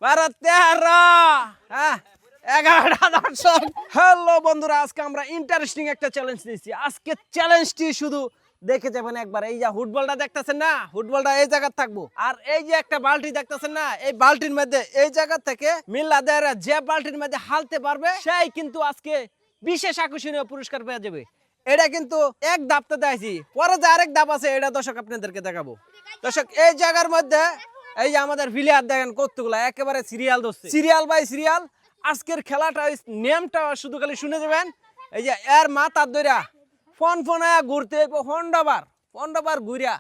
12 13 হ্যাঁ 11টা দর্শক। হ্যালো বন্ধুরা, আজকে আমরা ইন্টারেস্টিং একটা চ্যালেঞ্জ নিয়েছি। আজকে চ্যালেঞ্জটি শুধু দেখে যাবেন একবার। এই যে ফুটবলটা দেখতেছেন না, ফুটবলটা এই জায়গা থাকবো, আর এই যে একটা বালতি দেখতেছেন না, এই বালতির মধ্যে এই জায়গা থেকে মিল্লা দেয়রা যে বালতির মধ্যে হালতে পারবে সেই কিন্তু আজকে বিশেষ আকর্ষণীয় পুরস্কার পেয়ে যাবে। এটা কিন্তু এক ধাপতে দেয়ছি, পরে যে আরেক ধাপ আছে এটা দর্শক আপনাদেরকে দেখাবো। দর্শক এই জায়গার মধ্যে এই যে আমাদের প্লেয়ার দেখেন কতগুলা, একেবারে সিরিয়াল ধরছে, সিরিয়াল বাই সিরিয়াল। আজকের খেলাটা নেমটা শুধু খালি শুনে যাবেন। এই যে এর মাথা ধইরা ফোন ঘুরতে হন্ডাবার ঘুরিয়া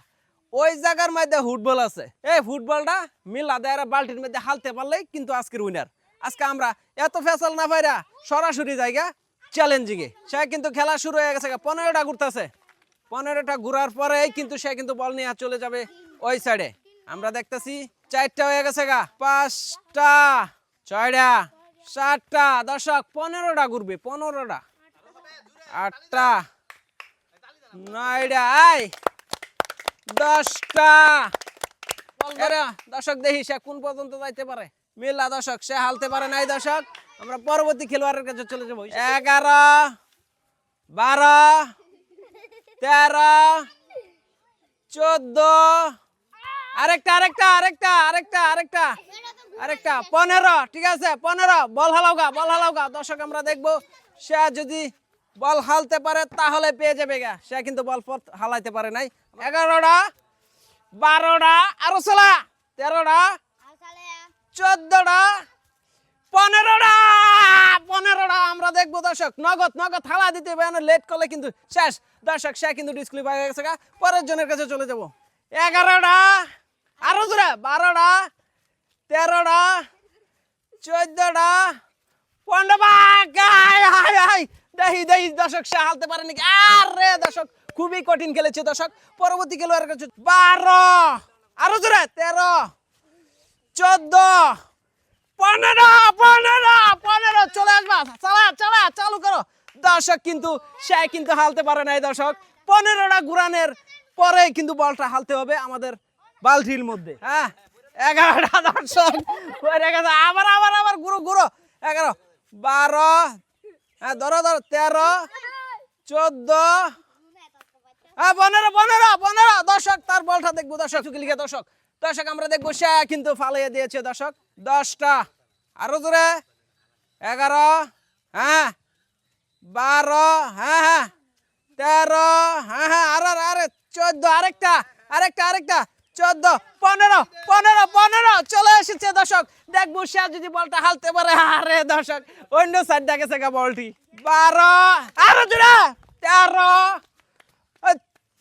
ওই জায়গার মধ্যে ফুটবল আছে। এই ফুটবলটা মিল্লা দেয়ারা বালতির মধ্যে হালতে পারলেই কিন্তু আজকের উইনার। আজকে আমরা এত ফেসাল না পাইরা সরাসরি জায়গা চ্যালেঞ্জিংয়ে। সে কিন্তু খেলা শুরু হয়ে গেছে, 15টা ঘুরতেছে। 15টা ঘুরার পরেই কিন্তু সে কিন্তু বল নিয়ে চলে যাবে ওই সাইডে। আমরা দেখতেছি 4টা হয়ে গেছে, 5টা 6টা 7টা দর্শক, 15টা ঘুরবে, 15টা 8টা 9টা 10টা। দর্শক দেখি সে কোন পর্যন্ত যাইতে পারে। মিল্লা দর্শক সে হালতে পারে নাই। দর্শক আমরা পরবর্তী খেলোয়াড়ের কাছে চলে যাবো। 11 12 13 14 আরেকটা 15। ঠিক আছে 15। বল হালাওগা দর্শক। আমরা দেখবো সে যদি বল হালতে পারে তাহলে পেয়ে যাবে গা। সে কিন্তু বল হালাইতে পারে নাই। 11টা 12টা আরো চলা 13টা 14টা 15টা আমরা দেখবো দর্শক। নগদ হালা দিতে হবে, লেট করলে কিন্তু শেষ। দর্শক সে কিন্তু ডিসক্লিফাই হয়ে গেছে, পরের জনের কাছে চলে যাবো। 11টা আরো জোরে 12টা 13টা 14টা 15টা। দেখি দর্শক সে হালতে পারে নাকি। আরে দর্শক খুবই কঠিন খেলেছে দর্শক। পরবর্তী খেলোয়াড়ের কাছে 12 আরো জোরে 13 14 15 চলে আসবা। চালু করো দর্শক। কিন্তু সে কিন্তু হালতে পারে নাই দর্শক। 15টা ঘুরানোর পরে কিন্তু বলটা হালতে হবে আমাদের বালতির মধ্যে। হ্যাঁ 11টা দর্শক আবার ঘুরো 11 12 হ্যাঁ ধরো 13 14 হ্যাঁ 15 দর্শক। তার বলটা দেখবো দর্শক। দর্শক আমরা দেখবো সে কিন্তু ফালিয়ে দিয়েছে দর্শক। 10টা আরো জোরে 11 হ্যাঁ 12 হ্যাঁ 13 হ্যাঁ আরে 14 আরেকটা 14 15 চলে এসেছে দর্শক। দেখবো সে যদি বলটা হালতে পারে। আরে দর্শক অন্য সাইড দেখেছে বলটি। 12 আরো জোরে 13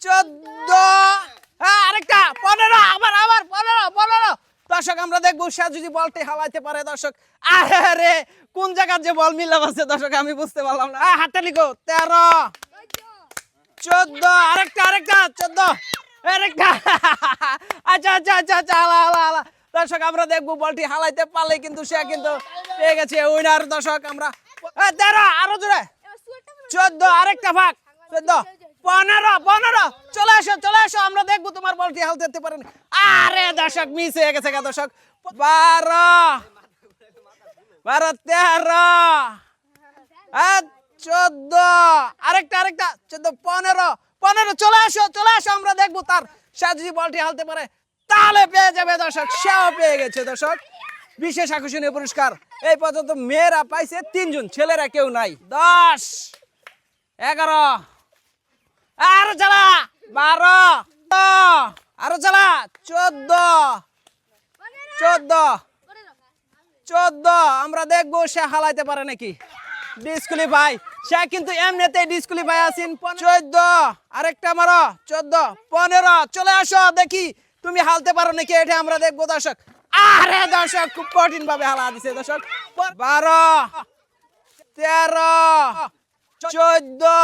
14 হ্যাঁ আরেকটা 15 আবার 15 দর্শক আমরা দেখবো সে যদি বলটি হালাইতে পারে দর্শক। আরে কোন জায়গার যে বল মিলাম আছে দর্শক আমি বুঝতে পারলাম না। হাতে লিখো 13 14 আরেকটা 14 আরেকটা আচ্ছা দর্শক আমরা দেখবো বলটি হালাইতে পারলে কিন্তু সে কিন্তু পেয়ে গেছে উইনার দর্শক। আমরা 13 আরো জোরে 14 আরেকটা ভাগ 14 15 চলে আসো আমরা দেখবো তোমার বলটি হালতে পারেন। আরে দর্শক মিস হয়ে গেছে দর্শক। 12 13 14 আরেকটা 14 চলে আসো আমরা দেখবো তার সে যদি বলটি হালতে পারে তাহলে পেয়ে যাবে দর্শক। সেও পেয়ে গেছে দর্শক বিশেষ আকর্ষণীয় পুরস্কার। এই পর্যন্ত মেয়েরা পাইছে 3 জন, ছেলেরা কেউ নাই। 10 11 আরো চালা 12 আরো চালা 14 আমরা দেখবো সে হালাইতে পারে নাকি। ডিসকুলিফাই সে কিন্তু এমনিতেই ডিসকুলিফাই আছেন। 14 আরেকটা মারো 14 15 চলে আসো দেখি তুমি হালতে পারো নাকি। এটা আমরা দেখবো দর্শক। আরে দর্শক খুব কঠিন ভাবে হালা দিছে দর্শক। 12 13 14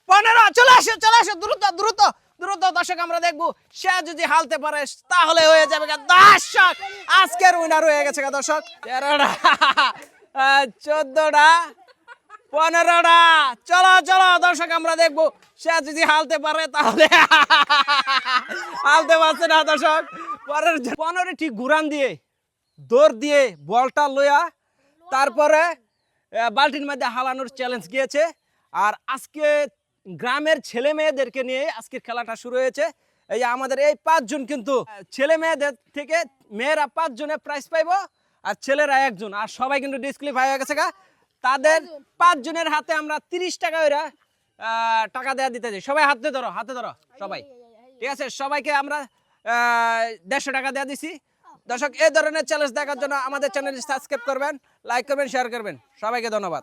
15 চলে আসো দ্রুত দর্শক। আমরা দেখবো সে যদি হালতে পারে তাহলে হয়ে যাবে দর্শক আজকের উইনার হয়ে গেছে দর্শক। 13টা 14টা 15টা চলো দর্শক। আমরা দেখবো সে যদি হালতে পারে তাহলে হালতে পারছে না দর্শক। পরের 15 ঠিক ঘুরান দিয়ে দৌড় দিয়ে বলটা লইয়া তারপরে বালতির মধ্যে হালানোর চ্যালেঞ্জ গিয়েছে। আর আজকে গ্রামের ছেলে মেয়েদেরকে নিয়ে আজকের খেলাটা শুরু হয়েছে। এই যে আমাদের এই 5 জন কিন্তু ছেলে মেয়েদের থেকে মেয়েরা 5 জনে প্রাইজ পাইবো আর ছেলেরা 1 জন, আর সবাই কিন্তু ডিসক্লিফাই হয়ে গেছে গা। তাদের 5 জনের হাতে আমরা 30 টাকা ওরা টাকা দেয়া দিতে যাই। সবাই হাতে ধরো সবাই, ঠিক আছে? সবাইকে আমরা 150 টাকা দেয়া দিছি। দর্শক, এই ধরনের চ্যালেঞ্জ দেখার জন্য আমাদের চ্যানেলটি সাবস্ক্রাইব করবেন, লাইক করবেন, শেয়ার করবেন। সবাইকে ধন্যবাদ।